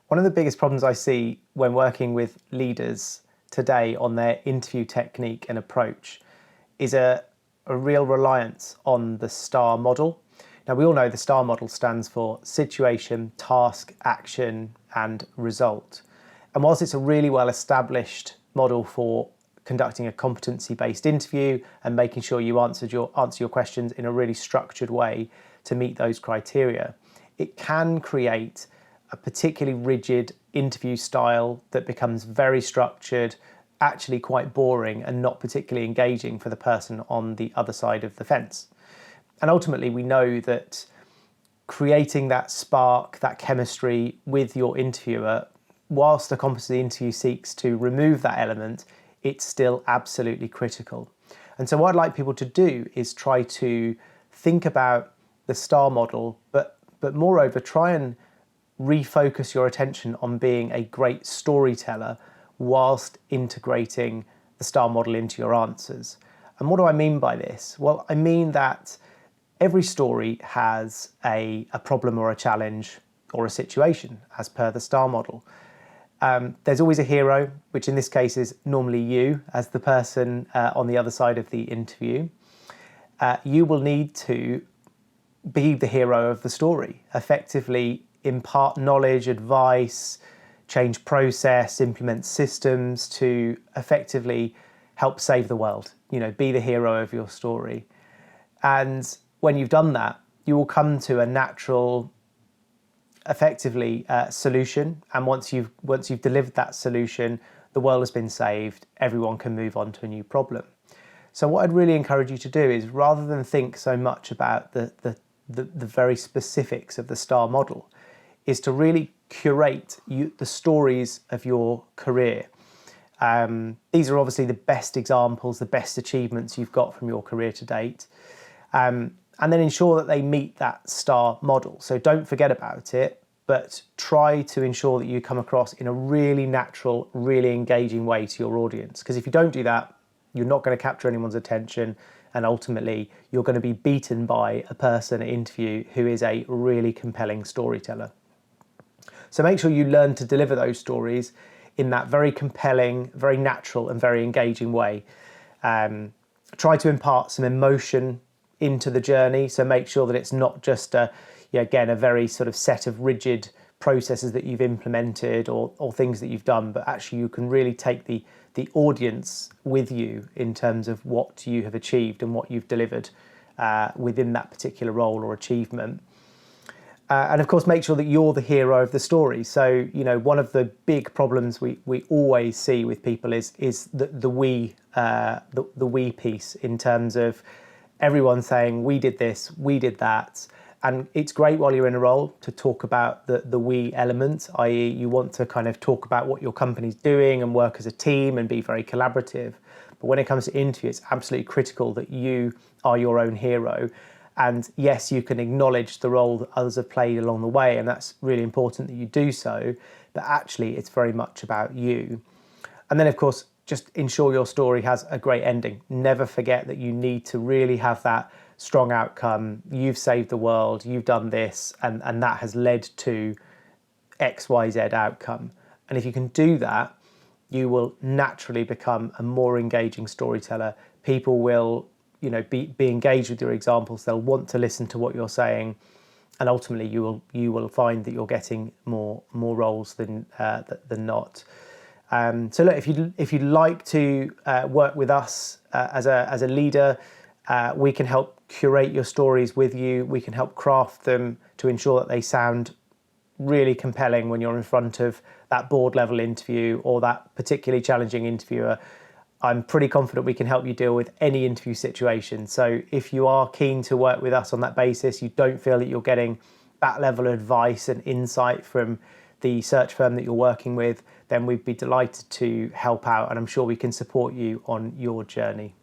One of the biggest problems I see when working with leaders today on their interview technique and approach is a real reliance on the STAR model. Now, we all know the STAR model stands for situation, task, action, and result. And whilst it's a really well-established model for conducting a competency-based interview and making sure you answer your questions in a really structured way to meet those criteria, it can create a particularly rigid interview style that becomes very structured, actually quite boring and not particularly engaging for the person on the other side of the fence. And ultimately, we know that creating that spark, that chemistry with your interviewer, whilst the competency interview seeks to remove that element, it's still absolutely critical. And so what I'd like people to do is try to think about the STAR model, but moreover, try and refocus your attention on being a great storyteller whilst integrating the STAR model into your answers. And what do I mean by this? Well, I mean that every story has a problem or a challenge or a situation as per the STAR model. There's always a hero, which in this case is normally you as the person on the other side of the interview. You will need to be the hero of the story, effectively impart knowledge, advice, change process, implement systems to effectively help save the world, be the hero of your story. And when you've done that, you will come to a natural, effectively, solution. And once you've delivered that solution, the world has been saved, everyone can move on to a new problem. So what I'd really encourage you to do is, rather than think so much about the very specifics of the STAR model, is to really curate the stories of your career. These are obviously the best examples, the best achievements you've got from your career to date. And then ensure that they meet that STAR model. So don't forget about it, but try to ensure that you come across in a really natural, really engaging way to your audience. Because if you don't do that, you're not going to capture anyone's attention, and ultimately you're going to be beaten by a person at interview who is a really compelling storyteller. So make sure you learn to deliver those stories in that very compelling, very natural and very engaging way. Try to impart some emotion into the journey. So make sure that it's not just a very sort of set of rigid processes that you've implemented or things that you've done, but actually you can really take the audience with you in terms of what you have achieved and what you've delivered within that particular role or achievement. And of course, make sure that you're the hero of the story. So, one of the big problems we always see with people is the we piece, in terms of everyone saying, we did this, we did that. And it's great while you're in a role to talk about the we element, i.e. you want to kind of talk about what your company's doing and work as a team and be very collaborative. But when it comes to interview, it's absolutely critical that you are your own hero. And yes, you can acknowledge the role that others have played along the way, and that's really important that you do so, but actually it's very much about you. And then of course, just ensure your story has a great ending. Never forget that you need to really have that strong outcome. You've saved the world, you've done this, and that has led to XYZ outcome. And if you can do that, you will naturally become a more engaging storyteller. People will be engaged with your examples. They'll want to listen to what you're saying, and ultimately you will find that you're getting more roles than not. So look, if you'd like to work with us as a leader, we can help curate your stories with you. We can help craft them to ensure that they sound really compelling when you're in front of that board level interview or that particularly challenging interviewer. I'm pretty confident we can help you deal with any interview situation. So if you are keen to work with us on that basis, you don't feel that you're getting that level of advice and insight from the search firm that you're working with, then we'd be delighted to help out, and I'm sure we can support you on your journey.